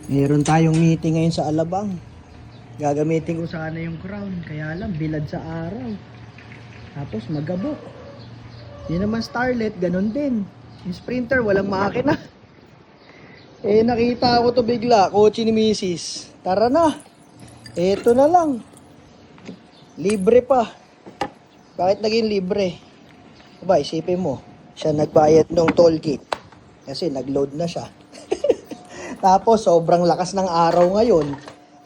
Meron tayong meeting ngayon sa Alabang. Gagamitin ko sana yung crown, kaya lang bilad sa araw. Tapos magabok. Yun naman Starlet, ganun din. Yung Sprinter, walang makina. Nakita ko to bigla, kotse ni Mrs. Tara na. Eto na lang. Libre pa. Bakit naging libre? Aba, isipin mo, siya nagbayad ng toll gate. Kasi nagload na siya. Tapos, sobrang lakas ng araw ngayon.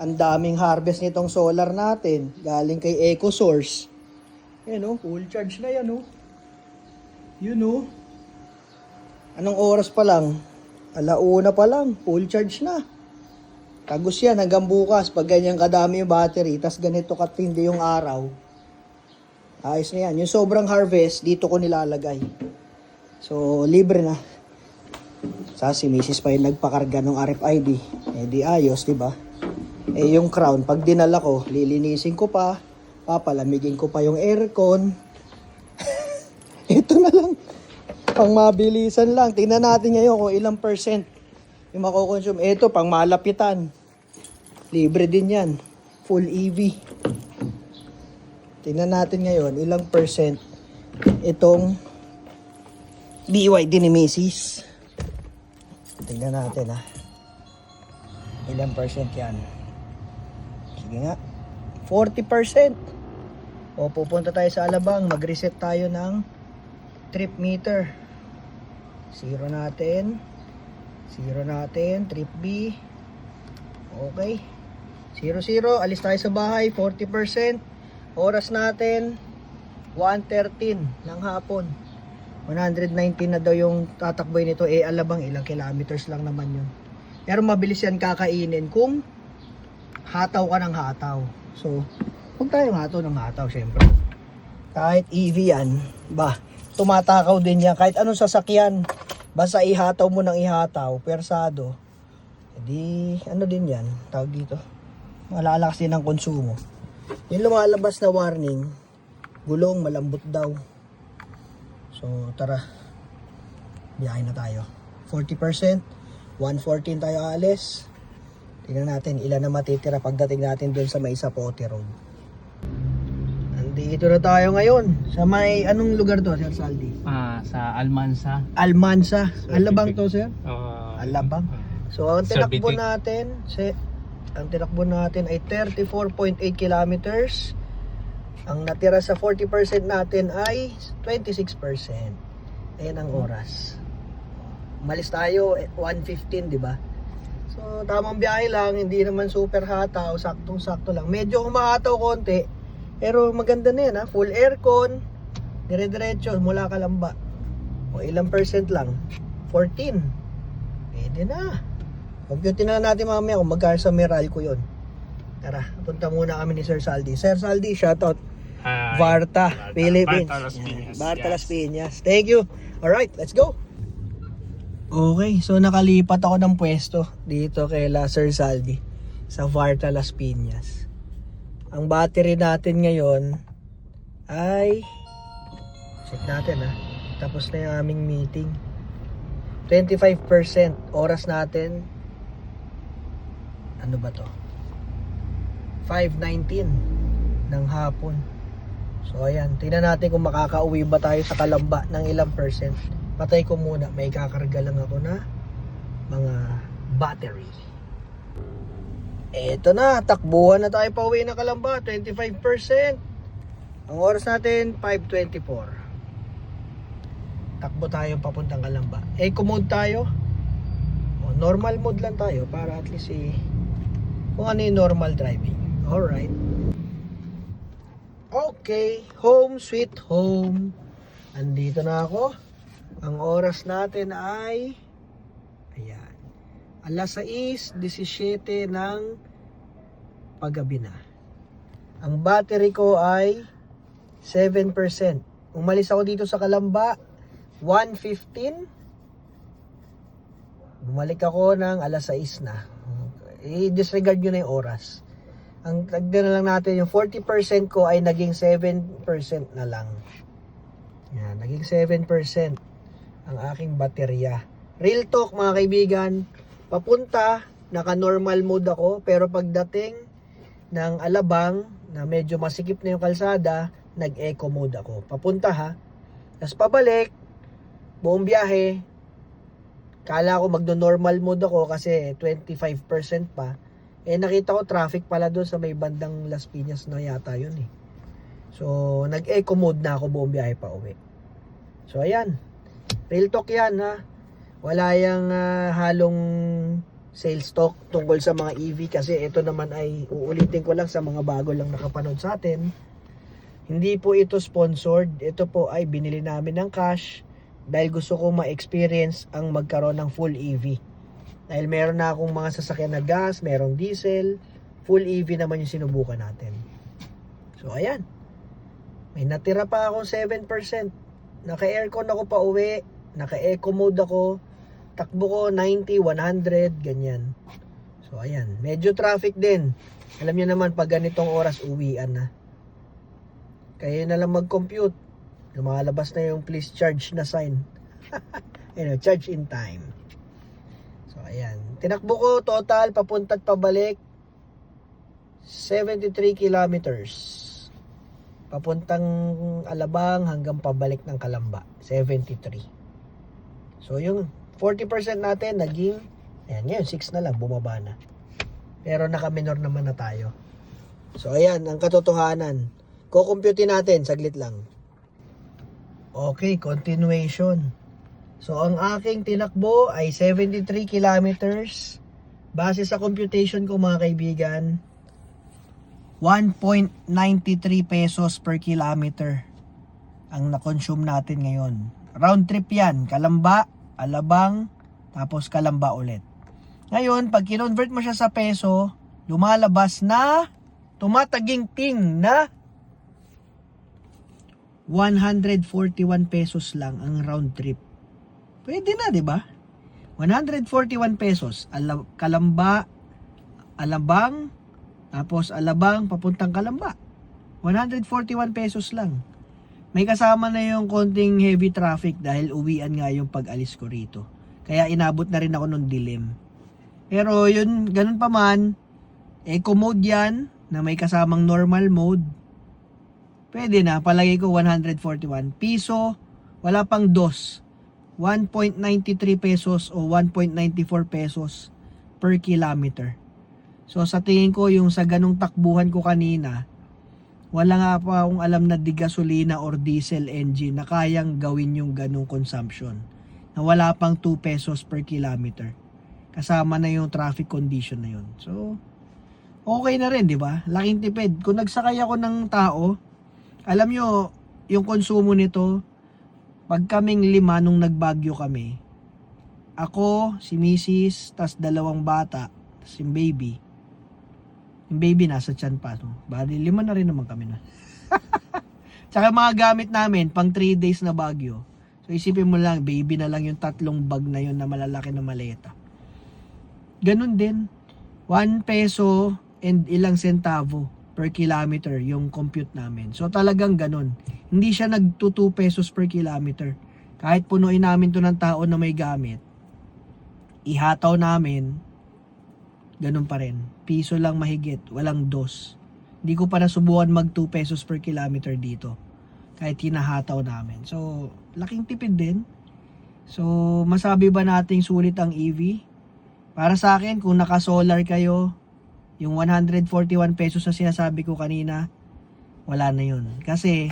Ang daming harvest nitong solar natin. Galing kay EcoSource. Yan o, full charge na yan o. Yun o. Anong oras pa lang? 1:00 pa lang, full charge na. Tagos yan hanggang bukas. Pag ganyan kadami yung battery, tas ganito katindi yung araw. Ayos na yan. Yung sobrang harvest, dito ko nilalagay. So, libre na. Sa si Mrs. pa yung nagpakarga ng RFID. Di ayos, di ba? Yung crown, pag dinala ko, lilinisin ko pa, papalamigin ko pa yung aircon. Ito na lang. Pang mabilisan lang. Tingnan natin ngayon kung ilang percent yung makukonsume. Ito, pang malapitan. Libre din yan. Full EV. Tingnan natin ngayon ilang percent itong BYD ni Mrs. Tingnan natin ha. Ilang percent yan. Sige nga. 40%. O pupunta tayo sa Alabang. Mag-reset tayo ng trip meter. Zero natin. Trip B. Okay. 0, alis tayo sa bahay. 40%. Oras natin 1:13 ng hapon. 119 na daw yung tatakboy nito. Alabang ilang kilometers lang naman yun. Pero mabilis yan kakainin kung hataw ka ng hataw. So, huwag tayong hataw ng hataw syempre. Kahit EV yan, tumatakaw din yan. Kahit anong sasakyan, basta ihataw mo ng ihataw, persado. Ano din yan, tawag dito. Malalakas din ang konsumo. Yung lumalabas na warning, gulong malambot daw. So, tara. Biyahe na tayo. 40%. 1:14 tayo alis. Tingnan natin ilan na matitira pagdating natin doon sa may Zapote Road. Nandito na tayo ngayon. Sa may, anong lugar to, Sir Saldi? Sa Almansa. Almansa. Alabang to, Sir? Alabang. So, ang tinakbo natin ay 34.8 kilometers. Ang natira sa 40% natin ay 26%. Ayan ang oras. Malis tayo 1:15, di ba? So, tamang biyahe lang, hindi naman super hataw, saktong-sakto lang. Medyo humahataw konti, pero maganda na yan ha. Full aircon, dire-diretso mula Kalamba. O ilang percent lang? 14. Pwede na. Computin na natin mamaya kung magkano sa Meralco yun. Tara, punta muna kami ni Sir Saldi. Sir Saldi, shoutout. Varta, Philippines. Varta Las Piñas. Thank you. Alright, let's go. Okay, so nakalipat ako ng pwesto dito kay Sir Saldi sa Varta Las Piñas. Ang battery natin ngayon ay check natin ha. Tapos na yung aming meeting. 25%. Oras natin ano ba to? 5:19 ng hapon. So ayan, tingnan natin kung makakauwi ba tayo sa Kalamba ng ilang percent. Patay ko muna, may kakarga lang ako na mga battery. Eto na, takbuhan na tayo pa uwi na Kalamba, 25%. Ang oras natin, 5:24. Takbo tayo papuntang Kalamba. Eco mode tayo. Normal mode lang tayo para at least kung ano yung normal driving. Alright. Okay, home sweet home. Andito na ako. Ang oras natin ay ayan, 6:17 ng paggabi na. Ang battery ko ay 7%. Umalis ako dito sa Kalamba 1:15. Bumalik ako ng 6:00 na. I-disregard nyo na yung oras. Ang tagdan na lang natin, yung 40% ko ay naging 7% na lang. Yan, naging 7% ang aking baterya. Real talk mga kaibigan, papunta naka-normal mode ako, pero pagdating ng Alabang, na medyo masikip na yung kalsada, nag-eco mode ako. Papunta ha. Tapos pabalik, buong biyahe, kala ko magno-normal mode ako kasi 25% pa. Nakita ko traffic pala doon sa may bandang Las Piñas na yata yun eh. So, nag-eco mode na ako buong biyahe pa uwi. So, ayan. Real talk yan ha. Wala yung halong sales talk tungkol sa mga EV kasi ito naman ay uulitin ko lang sa mga bago lang nakapanood sa atin. Hindi po ito sponsored. Ito po ay binili namin ng cash dahil gusto ko ma-experience ang magkaroon ng full EV. Dahil meron na akong mga sasakyan na gas, merong diesel, full EV naman yung sinubukan natin. So, ayan. May natira pa akong 7%. Naka-aircon ako pa uwi. Naka-eco mode ako. Takbo ko 90, 100, ganyan. So, ayan. Medyo traffic din. Alam niyo naman, pag ganitong oras, uwian na. Kaya na lang mag-compute. Lumalabas na yung please charge na sign. Charge in time. So, ayan. Tinakbo ko total, papunta at pabalik, 73 kilometers. Papuntang Alabang hanggang pabalik ng Calamba, 73. So, yung 40% natin naging, ayan, 6 na lang, bumaba na. Pero naka-minor naman na tayo. So, ayan, ang katotohanan. Kukumputin natin, saglit lang. Okay, continuation. So, ang aking tinakbo ay 73 kilometers. Base sa computation ko mga kaibigan, 1.93 pesos per kilometer ang na-consume natin ngayon. Round trip yan. Calamba, Alabang, tapos Calamba ulit. Ngayon, pag kinonvert mo siya sa peso, lumalabas na tumataging-ting na 141 pesos lang ang round trip. Pwede na, di ba? 141 pesos. Calamba, Alabang, tapos Alabang, papuntang Calamba. 141 pesos lang. May kasama na yung konting heavy traffic dahil uwian nga yung pag-alis ko rito. Kaya inabot na rin ako nung dilim. Pero yun, ganun pa man, eco mode yan, na may kasamang normal mode. Pwede na, palagay ko 141 piso, wala pang dos. 1.93 pesos o 1.94 pesos per kilometer. So sa tingin ko yung sa ganung takbuhan ko kanina, wala nga pa akong alam na di gasolina or diesel engine na kayang gawin yung ganung consumption. Na wala pang 2 pesos per kilometer. Kasama na yung traffic condition na yun. So, okay na rin, di ba? Laking tipid. Kung nagsakay ako ng tao, alam nyo, yung konsumo nito, pag kaming 5 nung nagbagyo kami, ako, si Mrs., tas 2 bata, tas yung baby. Yung baby nasa tiyan pa. No? Bali, 5 na rin naman kami na. Tsaka mga gamit namin, pang 3 days na bagyo. So isipin mo lang, baby na lang yung 3 bag na yun na malalaki na maleta. Ganun din. 1 peso and ilang sentavo per kilometer yung compute namin. So talagang ganun. Hindi siya nag 2 pesos per kilometer. Kahit punuin namin to ng tao na may gamit, ihataw namin, ganun pa rin. Piso lang mahigit, walang dos. Hindi ko pa nasubukan mag 2 pesos per kilometer dito. Kahit hinahataw namin. So, laking tipid din. So, masabi ba nating sulit ang EV? Para sa akin, kung naka-solar kayo, yung 141 pesos na sinasabi ko kanina, wala na yun. Kasi,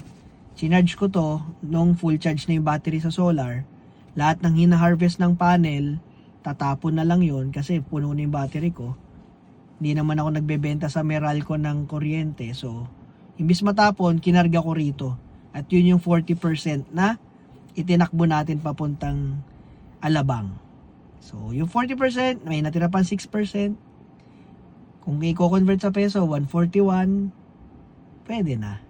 sinarge ko to, nung full charge na yung battery sa solar, lahat ng hina-harvest ng panel, tatapon na lang yun kasi puno na yung battery ko. Hindi naman ako nagbebenta sa Meralco ng kuryente. So, imbis matapon, kinarga ko rito. At yun yung 40% na itinakbo natin papuntang Alabang. So, yung 40%, may natira pang 6%. Kung i-convert sa peso, 141, pwede na.